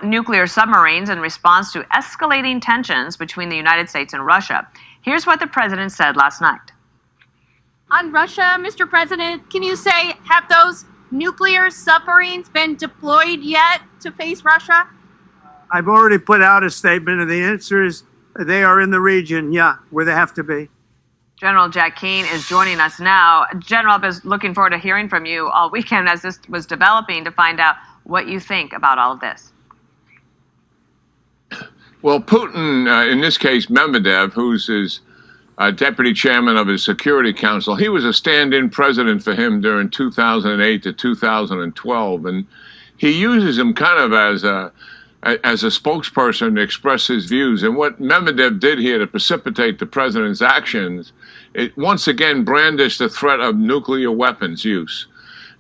nuclear submarines in response to escalating tensions between the United States and Russia. Here's what the president said last night. On Russia, Mr. President, can you say, have those nuclear submarines been deployed yet to face Russia? I've already put out a statement, and the answer is they are in the region, where they have to be. General Jack Keane is joining us now. General, I was looking forward to hearing from you all weekend as this was developing to find out what you think about all of this. Well, Putin, in this case, Medvedev, who's his deputy chairman of his Security Council, he was a stand-in president for him during 2008 to 2012, and he uses him kind of as a spokesperson to express his views. And what Medvedev did here to precipitate the president's actions, it once again brandished the threat of nuclear weapons use.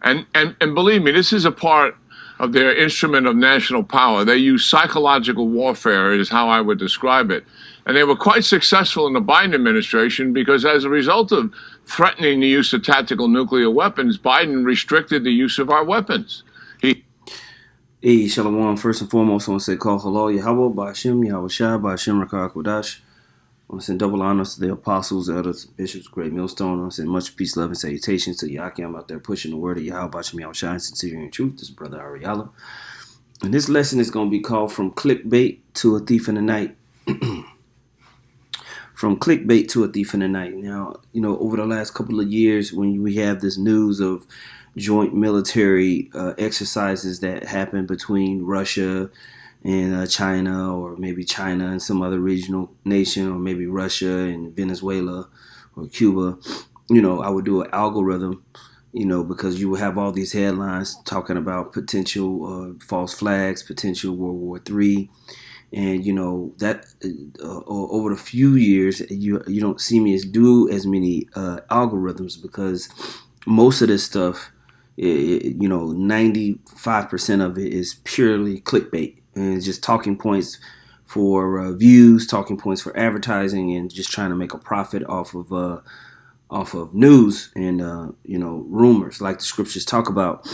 And believe me, this is a part of their instrument of national power. They use psychological warfare, is how I would describe it. And they were quite successful in the Biden administration because as a result of threatening the use of tactical nuclear weapons, Biden restricted the use of our weapons. Hey, Shalom. First and foremost, I want to say, call hello, Yahweh, Ba'ashem, Yahweh Shai, Ba'ashem, Rakah, Kodash. I want to send double honors to the apostles, elders, bishops, great millstone. I want to send much peace, love, and salutations to Yakim out there pushing the word of Yahweh, Ba'ashem, Yahweh Shai, sincere and truth. This is Brother Ariella. And this lesson is going to be called From Clickbait to a Thief in the Night. From clickbait to a thief in the night. Now, over the last couple of years, when we have this news of joint military exercises that happen between Russia and China, or maybe China and some other regional nation, or maybe Russia and Venezuela or Cuba, I would do an algorithm, because you would have all these headlines talking about potential false flags, potential World War III. And, that over the few years, you don't see me do as many algorithms because most of this stuff, 95% of it is purely clickbait and it's just talking points for views, talking points for advertising, and just trying to make a profit off of news and, rumors, like the scriptures talk about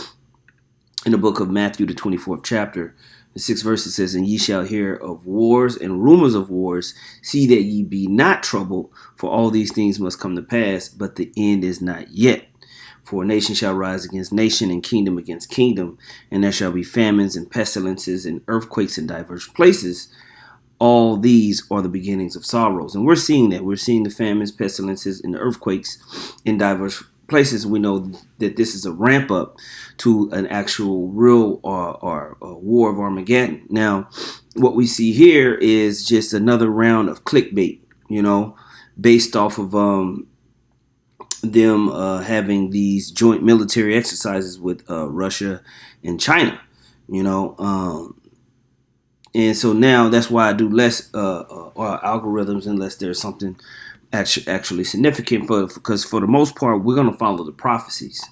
in the book of Matthew, the 24th chapter. The 6th verse says, and ye shall hear of wars and rumors of wars. See that ye be not troubled, for all these things must come to pass, but the end is not yet. For a nation shall rise against nation, and kingdom against kingdom, and there shall be famines and pestilences and earthquakes in diverse places. All these are the beginnings of sorrows. And we're seeing that. We're seeing the famines, pestilences, and earthquakes in diverse places. We know that this is a ramp up to an actual real or war of Armageddon. Now, what we see here is just another round of clickbait, based off of them having these joint military exercises with Russia and China, and so now that's why I do less algorithms unless there's something actually significant, because for the most part we're going to follow the prophecies,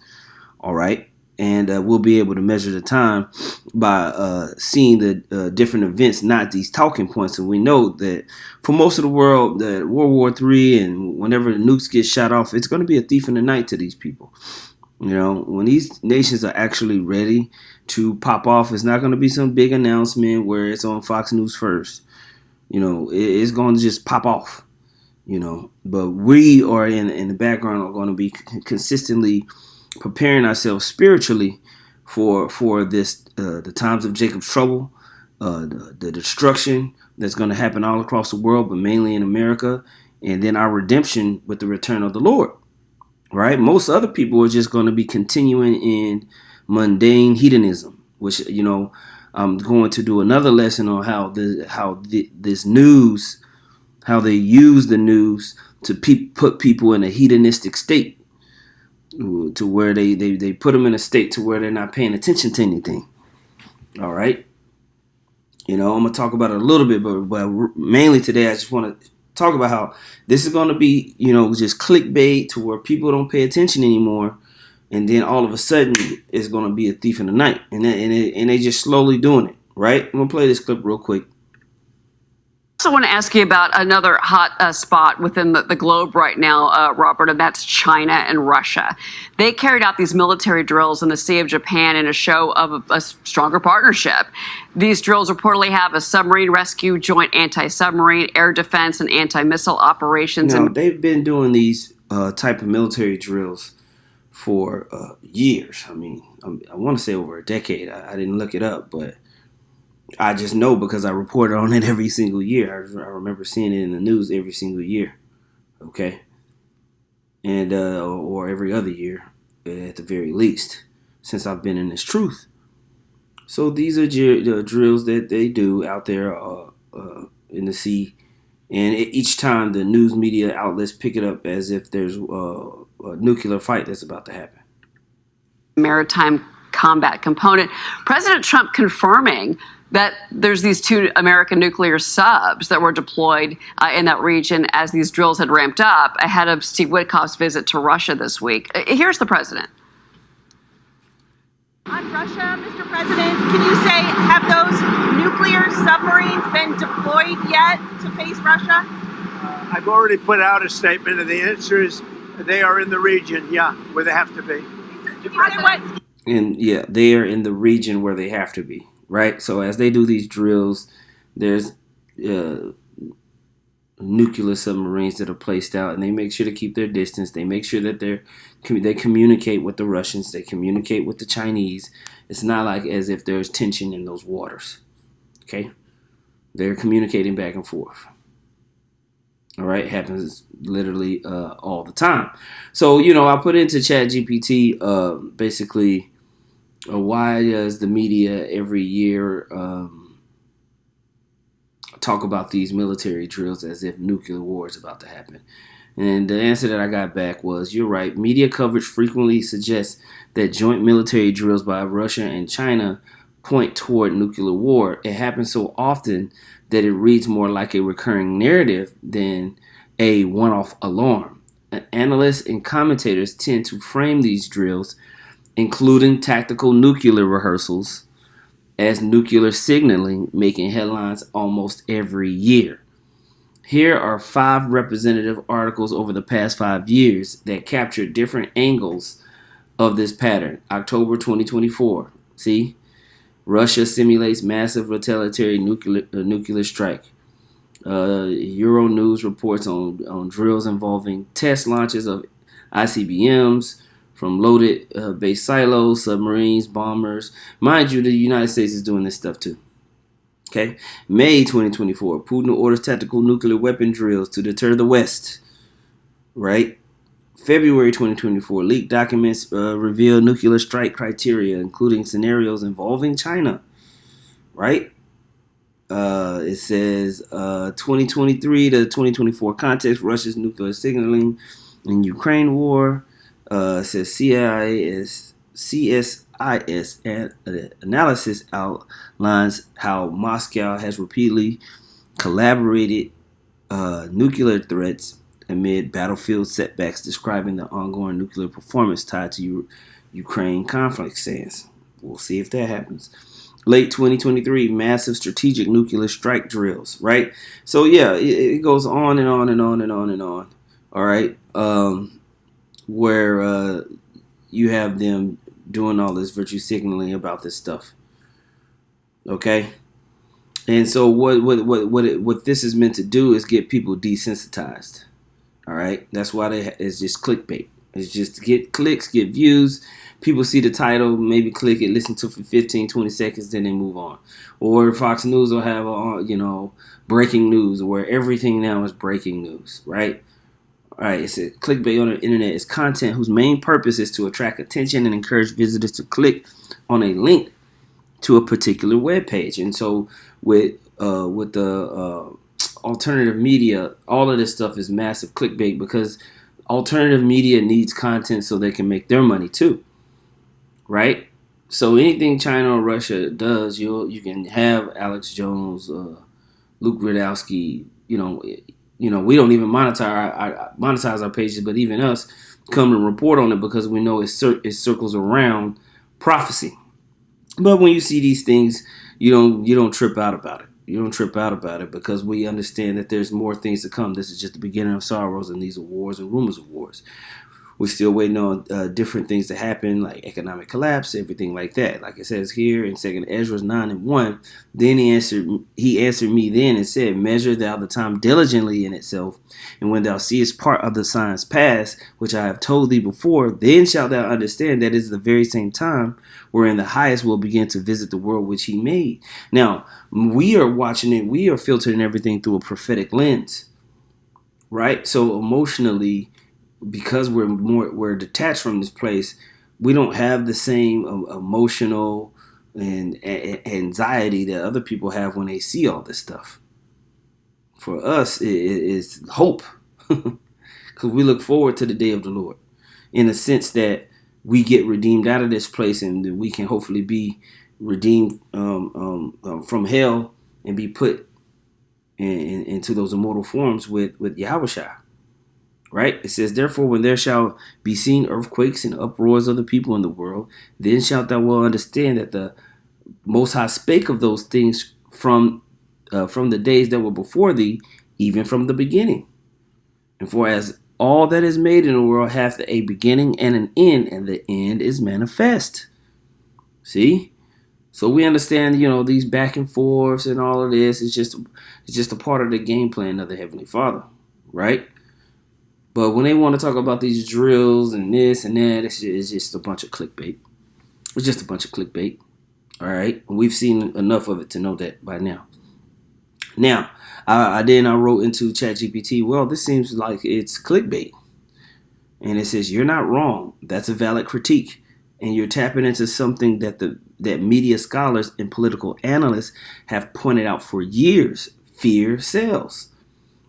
all right, and we'll be able to measure the time by seeing the different events, not these talking points. And we know that for most of the world, that World War III and whenever the nukes get shot off, it's going to be a thief in the night to these people. When these nations are actually ready to pop off, it's not going to be some big announcement where it's on Fox News first. It's going to just pop off. But we are in the background are going to be consistently preparing ourselves spiritually for this the times of Jacob's trouble, the destruction that's going to happen all across the world, but mainly in America, and then our redemption with the return of the Lord. Right? Most other people are just going to be continuing in mundane hedonism, which I'm going to do another lesson on how this news, how they use the news to put people in a hedonistic state, to where they put them in a state to where they're not paying attention to anything. All right. I'm going to talk about it a little bit, but mainly today I just want to talk about how this is going to be, just clickbait to where people don't pay attention anymore. And then all of a sudden it's going to be a thief in the night. And they just slowly doing it. Right. I'm going to play this clip real quick. also want to ask you about another hot spot within the globe right now, Robert, and that's China and Russia. They carried out these military drills in the Sea of Japan in a show of a stronger partnership. These drills reportedly have a submarine rescue, joint anti-submarine, air defense, and anti-missile operations. They've been doing these type of military drills for years. I mean, I want to say over a decade. I didn't look it up, but I just know because I reported on it every single year. I remember seeing it in the news every single year. Okay. And, or every other year at the very least, since I've been in this truth. So these are the drills that they do out there in the sea. And each time the news media outlets pick it up as if there's a nuclear fight that's about to happen. Maritime combat component. President Trump confirming that there's these 2 American nuclear subs that were deployed in that region as these drills had ramped up ahead of Steve Witkoff's visit to Russia this week. Here's the president. On Russia, Mr. President, can you say, have those nuclear submarines been deployed yet to face Russia? I've already put out a statement, and the answer is they are in the region, where they have to be. Can you say what? And they are in the region where they have to be, right? So as they do these drills, there's nuclear submarines that are placed out, and they make sure to keep their distance. They make sure that they communicate with the Russians. They communicate with the Chinese. It's not like as if there's tension in those waters. Okay? They're communicating back and forth. All right? It happens literally all the time. So, I put into ChatGPT basically why does the media every year talk about these military drills as if nuclear war is about to happen? And the answer that I got back was, you're right. Media coverage frequently suggests that joint military drills by Russia and China point toward nuclear war. It happens so often that it reads more like a recurring narrative than a one-off alarm. Analysts and commentators tend to frame these drills, including tactical nuclear rehearsals, as nuclear signaling, making headlines almost every year. Here are 5 representative articles over the past 5 years that capture different angles of this pattern. October 2024. See? Russia simulates massive retaliatory nuclear strike. Euronews reports on drills involving test launches of ICBMs from loaded base silos, submarines, bombers. Mind you, the United States is doing this stuff too. Okay. May 2024, Putin orders tactical nuclear weapon drills to deter the West. Right? February 2024, leaked documents reveal nuclear strike criteria, including scenarios involving China. Right? It says 2023 to 2024 context, Russia's nuclear signaling in Ukraine war. It says CSIS analysis outlines how Moscow has repeatedly collaborated nuclear threats amid battlefield setbacks, describing the ongoing nuclear performance tied to Ukraine conflict stance. We'll see if that happens. Late 2023, massive strategic nuclear strike drills, right? So, it goes on and on and on and on and on, all right? Where you have them doing all this virtue signaling about this stuff, okay? And so what this is meant to do is get people desensitized, all right? That's why it's just clickbait. It's just to get clicks, get views. People see the title, maybe click it, listen to it for 15, 20 seconds, then they move on. Or Fox News will have, breaking news, where everything now is breaking news, right? All right, it's a clickbait on the internet. It's content whose main purpose is to attract attention and encourage visitors to click on a link to a particular web page. And so with the alternative media, all of this stuff is massive clickbait because alternative media needs content so they can make their money too, right? So anything China or Russia does, you can have Alex Jones, Luke Rudkowski, we don't even monetize our pages, but even us come and report on it because we know it circles around prophecy. But when you see these things, you don't trip out about it. You don't trip out about it because we understand that there's more things to come. This is just the beginning of sorrows, and these are wars and rumors of wars. We're still waiting on different things to happen, like economic collapse, everything like that. Like it says here in 2 Ezra 9:1, then he answered me then and said, measure thou the time diligently in itself, and when thou seest part of the signs pass, which I have told thee before, then shalt thou understand that it is the very same time wherein the highest will begin to visit the world which he made. Now, we are watching it, we are filtering everything through a prophetic lens, right? So emotionally, because we're detached from this place, we don't have the same emotional and anxiety that other people have when they see all this stuff. For us, it's hope, because we look forward to the day of the Lord, in a sense that we get redeemed out of this place, and we can hopefully be redeemed from hell and be put into those immortal forms with Yahushua. Right? It says, therefore, when there shall be seen earthquakes and uproars of the people in the world, then shalt thou well understand that the Most High spake of those things from the days that were before thee, even from the beginning. And for as all that is made in the world hath a beginning and an end, and the end is manifest. See? So we understand, these back and forths and all of this. It's just a part of the game plan of the Heavenly Father, right? But when they want to talk about these drills and this and that, it's just a bunch of clickbait. It's just a bunch of clickbait. All right? We've seen enough of it to know that by now. Now, I wrote into ChatGPT, well, this seems like it's clickbait. And it says, you're not wrong. That's a valid critique. And you're tapping into something that media scholars and political analysts have pointed out for years. Fear sells.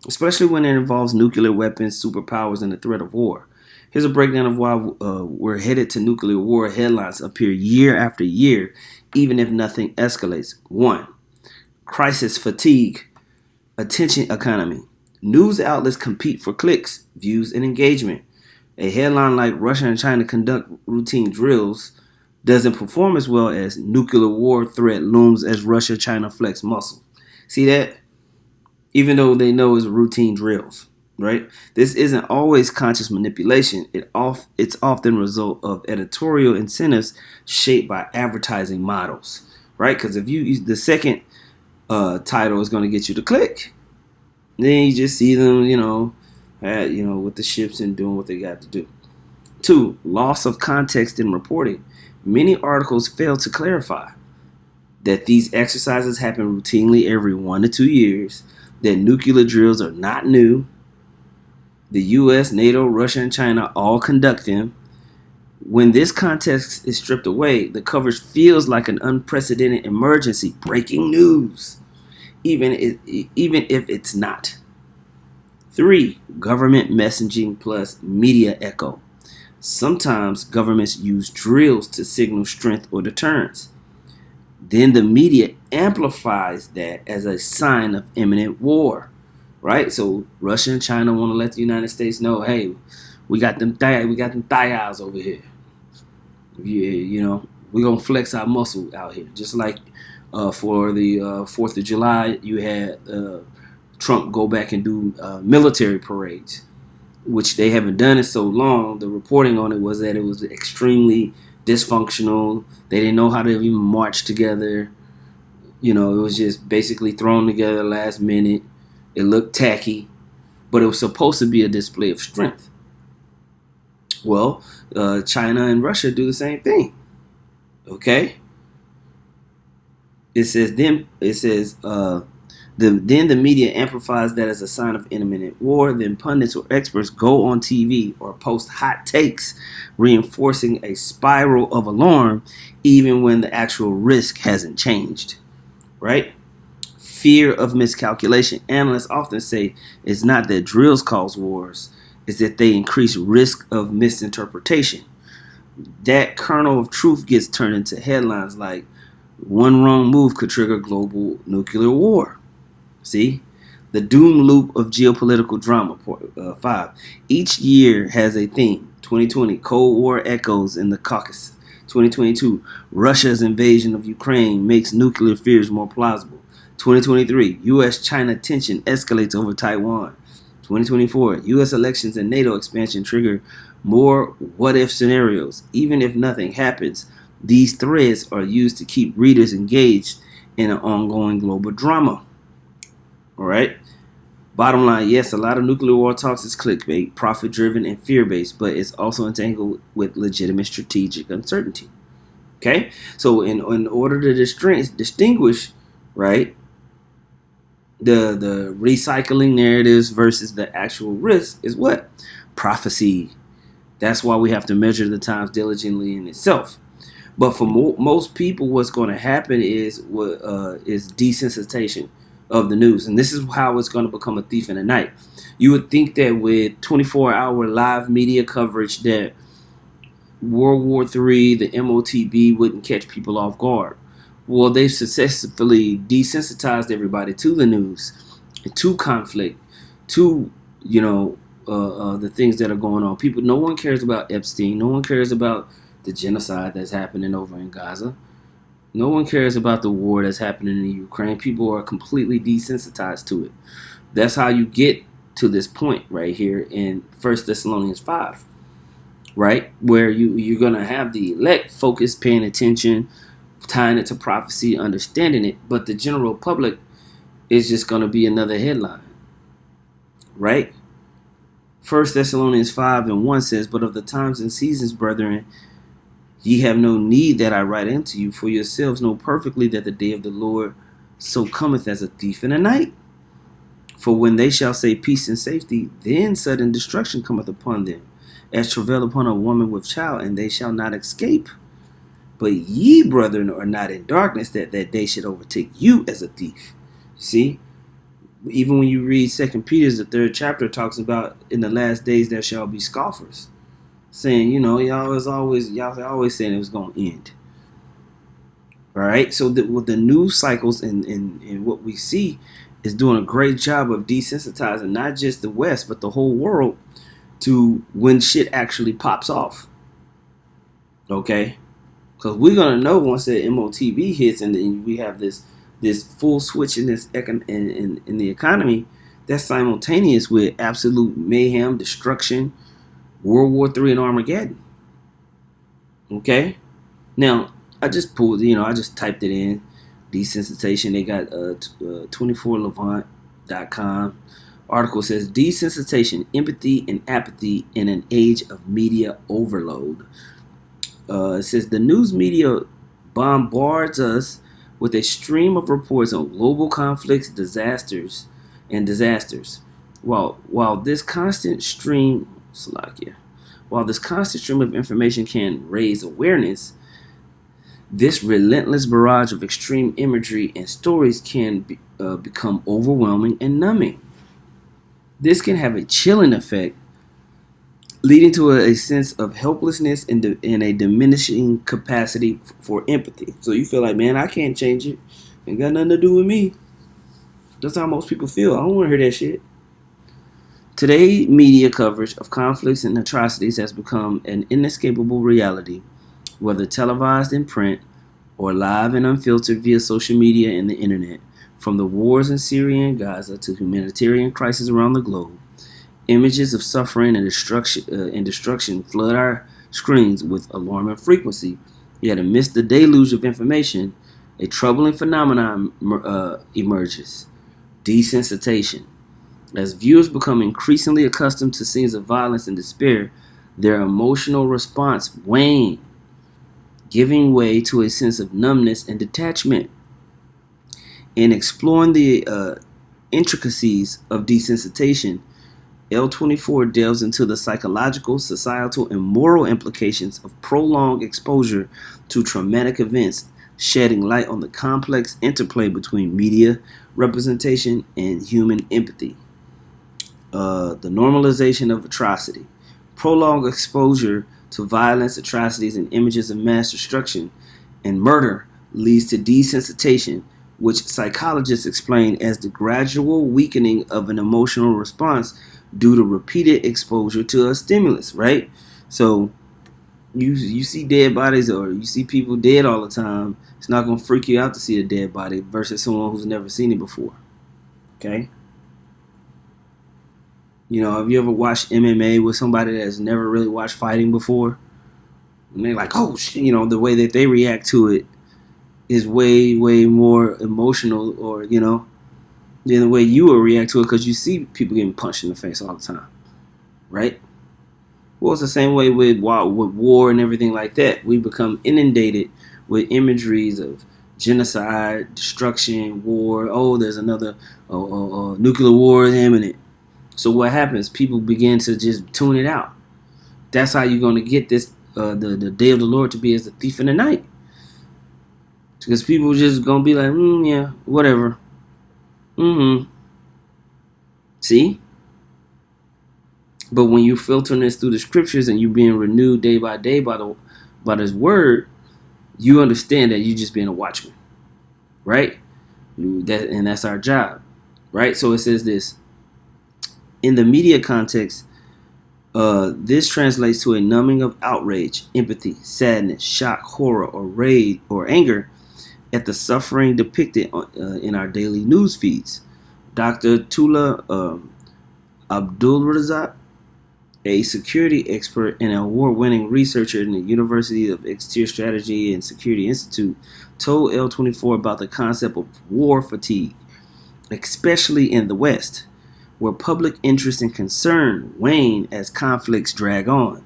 Especially when it involves nuclear weapons, superpowers, and the threat of war. Here's a breakdown of why we're headed to nuclear war. Headlines appear year after year, even if nothing escalates. 1. Crisis fatigue. Attention economy. News outlets compete for clicks, views, and engagement. A headline like Russia and China conduct routine drills doesn't perform as well as nuclear war threat looms as Russia-China flex muscle. See that? Even though they know it's routine drills, right? This isn't always conscious manipulation. It's often a result of editorial incentives shaped by advertising models, right? Because if you use the second title is going to get you to click, then you just see them, with the ships and doing what they got to do. 2, loss of context in reporting. Many articles fail to clarify that these exercises happen routinely every 1 to 2 years. That nuclear drills are not new. The U.S., NATO, Russia, and China all conduct them. When this context is stripped away, the coverage feels like an unprecedented emergency, breaking news, even if it's not. 3, government messaging plus media echo. Sometimes governments use drills to signal strength or deterrence. Then the media amplifies that as a sign of imminent war, right? So Russia and China want to let the United States know, hey, we got them thighs over here. We're going to flex our muscle out here. Just like for the 4th of July, you had Trump go back and do military parades, which they haven't done in so long. The reporting on it was that it was extremely dysfunctional. They didn't know how to even march together. It was just basically thrown together last minute. It looked tacky, but it was supposed to be a display of strength. Well, China and Russia do the same thing. Okay. It says then the media amplifies that as a sign of imminent war. Then pundits or experts go on TV or post hot takes, reinforcing a spiral of alarm, even when the actual risk hasn't changed. Right? Fear of miscalculation. Analysts often say it's not that drills cause wars, it's that they increase risk of misinterpretation. That kernel of truth gets turned into headlines like, one wrong move could trigger global nuclear war. See? The doom loop of geopolitical drama. 5. Each year has a theme. 2020, Cold War echoes in the Caucasus. 2022, Russia's invasion of Ukraine makes nuclear fears more plausible. 2023, U.S.-China tension escalates over Taiwan. 2024, U.S. elections and NATO expansion trigger more what-if scenarios. Even if nothing happens, these threads are used to keep readers engaged in an ongoing global drama. All right? Bottom line, yes, a lot of nuclear war talks is clickbait, profit-driven, and fear-based, but it's also entangled with legitimate strategic uncertainty. Okay? So in order to distinguish, right, the recycling narratives versus the actual risk is what? Prophecy. That's why we have to measure the times diligently in itself. But for most people, what's going to happen is desensitization of the news. And this is how it's going to become a thief in the night. You would think that with 24-hour live media coverage that World War III, the MOTB wouldn't catch people off guard. Well, they've successfully desensitized everybody to the news, to conflict, to, the things that are going on. No one cares about Epstein. No one cares about the genocide that's happening over in Gaza. No one cares about the war that's happening in Ukraine. People are completely desensitized to it. That's how you get to this point right here in 1 Thessalonians 5, right? Where you're going to have the elect focus, paying attention, tying it to prophecy, understanding it, but the general public is just going to be another headline, right? 1 Thessalonians 5:1 says, "But of the times and seasons, brethren, ye have no need that I write unto you, for yourselves know perfectly that the day of the Lord so cometh as a thief in the night. For when they shall say peace and safety, then sudden destruction cometh upon them, as travail upon a woman with child, and they shall not escape. But ye, brethren, are not in darkness, that day should overtake you as a thief." See? Even when you read 2 Peter, the 3rd chapter, talks about in the last days there shall be scoffers, saying, y'all always saying it was going to end. All right? So with the news cycles and what we see is doing a great job of desensitizing not just the West, but the whole world to when shit actually pops off. Okay? Because we're going to know once that MOTB hits and then we have this full switch in this in the economy that's simultaneous with absolute mayhem, destruction, World War III, and Armageddon. Okay? Now, I just typed it in, desensitization. They got 24levant.com. Article says, desensitization, empathy, and apathy in an age of media overload. It says, the news media bombards us with a stream of reports on global conflicts, disasters. While this constant stream of information can raise awareness, this relentless barrage of extreme imagery and stories can become overwhelming and numbing. This can have a chilling effect, leading to a sense of helplessness and a diminishing capacity for empathy. So you feel like, man, I can't change it. Ain't got nothing to do with me. That's how most people feel. I don't want to hear that shit. Today, media coverage of conflicts and atrocities has become an inescapable reality, whether televised in print or live and unfiltered via social media and the internet. From the wars in Syria and Gaza to humanitarian crises around the globe, images of suffering and destruction flood our screens with alarming frequency. Yet amidst the deluge of information, a troubling phenomenon emerges: desensitization. As viewers become increasingly accustomed to scenes of violence and despair, their emotional response wanes, giving way to a sense of numbness and detachment. In exploring the intricacies of desensitization, L24 delves into the psychological, societal, and moral implications of prolonged exposure to traumatic events, shedding light on the complex interplay between media representation and human empathy. The normalization of atrocity. Prolonged exposure to violence, atrocities, and images of mass destruction and murder leads to desensitization, which psychologists explain as the gradual weakening of an emotional response due to repeated exposure to a stimulus, right? So you see dead bodies or you see people dead all the time, it's not gonna freak you out to see a dead body versus someone who's never seen it before. Okay. You know, have you ever watched MMA with somebody that's never really watched fighting before? And they're like, oh shit, you know, the way that they react to it is way, way more emotional, or, you know, than the way you will react to it because you see people getting punched in the face all the time. Right? Well, it's the same way with war and everything like that. We become inundated with imageries of genocide, destruction, war. Oh, there's another nuclear war is imminent. So what happens? People begin to just tune it out. That's how you're going to get this the day of the Lord to be as a thief in the night. Because people just going to be like, yeah, whatever. See? But when you filtering this through the scriptures and you being renewed day by day by this word, you understand that you're just being a watchman, right? And that's our job, right? So it says this. In the media context, this translates to a numbing of outrage, empathy, sadness, shock, horror, or rage or anger at the suffering depicted in our daily news feeds. Dr. Tula Abdulrazak, a security expert and an award-winning researcher in the University of Exterior Strategy and Security Institute, told L24 about the concept of war fatigue, especially in the West, where public interest and concern wane as conflicts drag on.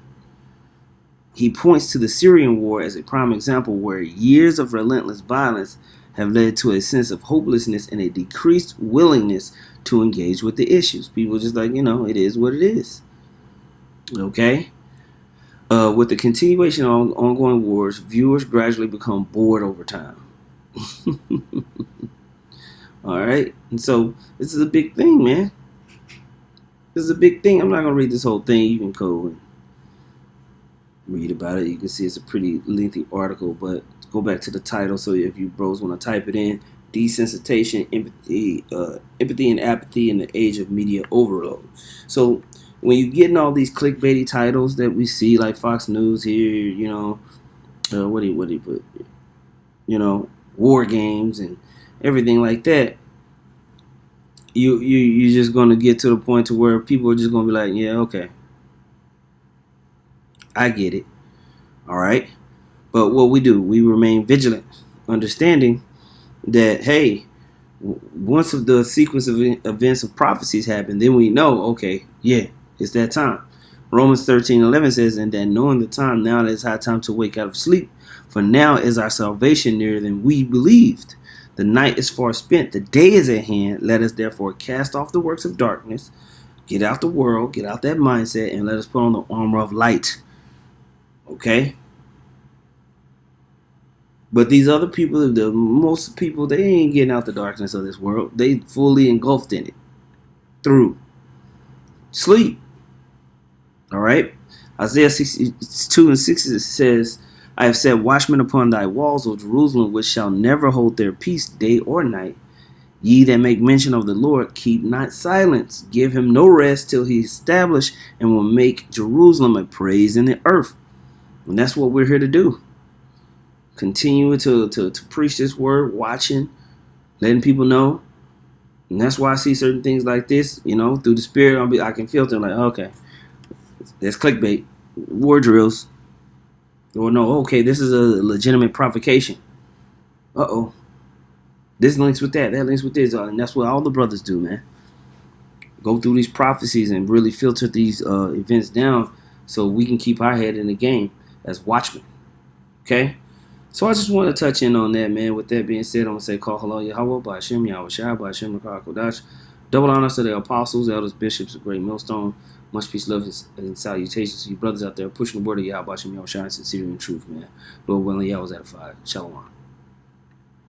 He points to the Syrian war as a prime example where years of relentless violence have led to a sense of hopelessness and a decreased willingness to engage with the issues. People just like, you know, it is what it is. Okay? With the continuation of ongoing wars, viewers gradually become bored over time. All right? And so this is a big thing, man. This is a big thing. I'm not going to read this whole thing. You can go and read about it. You can see it's a pretty lengthy article, but go back to the title. So if you bros want to type it in, desensitization, empathy and apathy in the age of media overload. So when you're getting all these clickbaity titles that we see, like Fox News here, you know, what do you put? You know, war games and everything like that. You're just gonna get to the point to where people are just gonna be like, yeah, okay, I get it, all right. But what we do, we remain vigilant, understanding that, hey, once of the sequence of events of prophecies happen, then we know, okay, yeah, it's that time. Romans 13:11 says, and that knowing the time, now it is high time to wake out of sleep, for now is our salvation nearer than we believed. The night is far spent, the day is at hand. Let us therefore cast off the works of darkness, get out the world, get out that mindset, and let us put on the armor of light. Okay? But these other people, most people, they ain't getting out the darkness of this world. They fully engulfed in it through sleep. All right? Isaiah 62:6 says, I have set watchmen upon thy walls, O Jerusalem, which shall never hold their peace day or night. Ye that make mention of the Lord, keep not silence. Give him no rest till he establish and will make Jerusalem a praise in the earth. And that's what we're here to do. Continuing to preach this word, watching, letting people know. And that's why I see certain things like this, you know, through the spirit. I can feel them like, okay, there's clickbait, war drills. Or no, okay, this is a legitimate provocation. Uh-oh. This links with that links with this. And that's what all the brothers do, man. Go through these prophecies and really filter these events down so we can keep our head in the game as watchmen. Okay? So I just want to touch in on that, man. With that being said, I'm going to say, call hello, Yahweh, Ba'ashem, Yahweh Shai, Ba'ashem, Rakah, Kodash. Double honors to the apostles, elders, bishops of Great Millstone. Much peace, love, and salutations to you brothers out there pushing the word of Yahweh, Ba'ashem, Yahweh Shai, sincerely and truth, man. Lord willing, Yahweh's edified. Shalom.